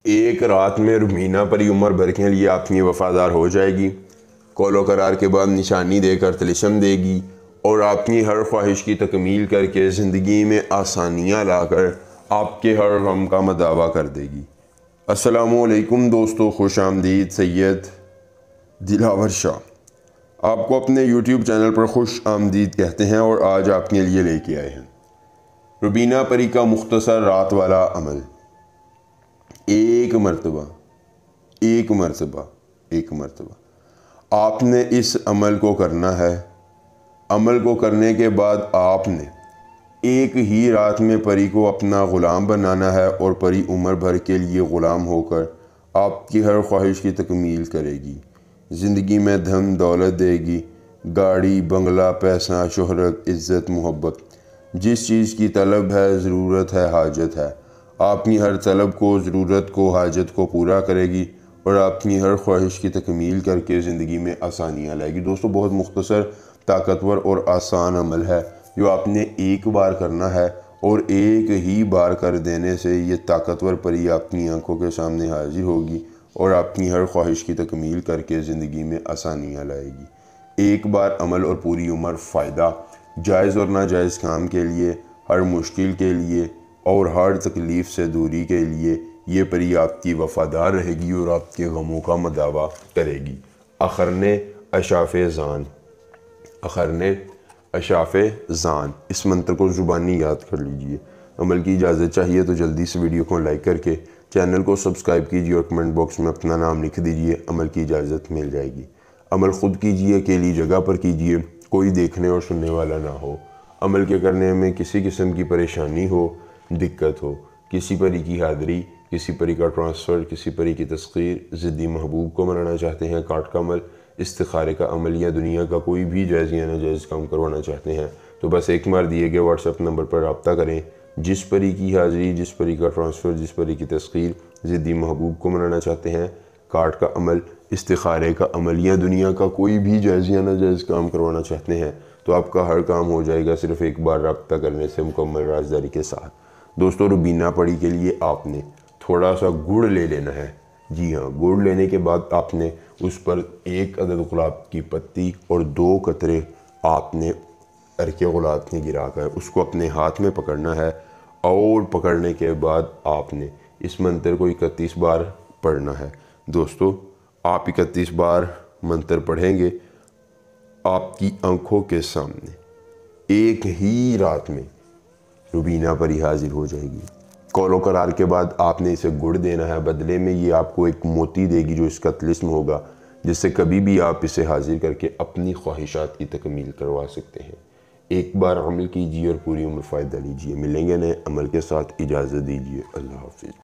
ایک رات میں روبینہ پری عمر بھر کے لیے اپنی وفادار ہو جائے گی، قول و قرار کے بعد نشانی دے کر طلسم دے گی اور اپنی ہر خواہش کی تکمیل کر کے زندگی میں آسانیاں لا کر آپ کے ہر غم کا مداوع کر دے گی۔ السلام علیکم دوستو، خوش آمدید۔ سید دلاور شاہ آپ کو اپنے یوٹیوب چینل پر خوش آمدید کہتے ہیں اور آج آپ کے لیے لے کے آئے ہیں روبینہ پری کا مختصر رات والا عمل۔ ایک مرتبہ آپ نے اس عمل کو کرنا ہے۔ عمل کو کرنے کے بعد آپ نے ایک ہی رات میں پری کو اپنا غلام بنانا ہے اور پری عمر بھر کے لیے غلام ہو کر آپ کی ہر خواہش کی تکمیل کرے گی، زندگی میں دھن دولت دے گی، گاڑی بنگلہ، پیسہ، شہرت، عزت، محبت، جس چیز کی طلب ہے، ضرورت ہے، حاجت ہے، اپنی ہر طلب کو، ضرورت کو، حاجت کو پورا کرے گی اور اپنی ہر خواہش کی تکمیل کر کے زندگی میں آسانیاں لائے گی۔ دوستو بہت مختصر، طاقتور اور آسان عمل ہے جو آپ نے ایک بار کرنا ہے اور ایک ہی بار کر دینے سے یہ طاقتور پری اپنی آنکھوں کے سامنے حاضر ہوگی اور اپنی ہر خواہش کی تکمیل کر کے زندگی میں آسانیاں لائے گی۔ ایک بار عمل اور پوری عمر فائدہ، جائز اور ناجائز کام کے لیے، ہر مشکل کے لیے اور ہر تکلیف سے دوری کے لیے یہ پری آپ کی وفادار رہے گی اور آپ کے غموں کا مداوع کرے گی۔ اشاف زان، اس منتر کو زبانی یاد کر لیجئے۔ عمل کی اجازت چاہیے تو جلدی سے ویڈیو کو لائک کر کے چینل کو سبسکرائب کیجئے اور کمنٹ باکس میں اپنا نام لکھ دیجئے، عمل کی اجازت مل جائے گی۔ عمل خود کیجئے، اکیلی جگہ پر کیجئے، کوئی دیکھنے اور سننے والا نہ ہو۔ عمل کے کرنے میں کسی قسم کی پریشانی ہو، دقت ہو، کسی پری کی حاضری، کسی پری کا ٹرانسفر، کسی پری کی تسخیر، ضدی محبوب کو منانا چاہتے ہیں، کاٹ کا عمل، استخارے کا عمل یا دنیا کا کوئی بھی جائز یا ناجائز کام کروانا چاہتے ہیں تو بس ایک بار دیے گئے واٹس ایپ نمبر پر رابطہ کریں۔ جس پری کی حاضری، جس پری کا ٹرانسفر، جس پری کی تسخیر، ضدی محبوب کو منانا چاہتے ہیں، کاٹ کا عمل، استخارے کا عمل یا دنیا کا کوئی بھی جائز یا ناجائز کام کروانا چاہتے ہیں تو آپ کا ہر کام ہو جائے گا صرف ایک بار رابطہ کرنے سے، مکمل رازداری کے ساتھ۔ دوستو روبینہ پری کے لیے آپ نے تھوڑا سا گڑ لے لینا ہے۔ جی ہاں، گڑ لینے کے بعد آپ نے اس پر ایک عدد گلاب کی پتی اور 2 قطرے آپ نے عرق گلاب کے گرا کر اس کو اپنے ہاتھ میں پکڑنا ہے اور پکڑنے کے بعد آپ نے اس منتر کو 31 بار پڑھنا ہے۔ دوستو آپ 31 بار منتر پڑھیں گے، آپ کی آنکھوں کے سامنے ایک ہی رات میں روبینہ پری حاضر ہو جائے گی۔ قول و قرار کے بعد آپ نے اسے گڑ دینا ہے، بدلے میں یہ آپ کو ایک موتی دے گی جو اس کا طلسم ہوگا، جس سے کبھی بھی آپ اسے حاضر کر کے اپنی خواہشات کی تکمیل کروا سکتے ہیں۔ ایک بار عمل کیجئے اور پوری عمر فائدہ لیجئے۔ ملیں گے نئے عمل کے ساتھ، اجازت دیجئے۔ اللہ حافظ۔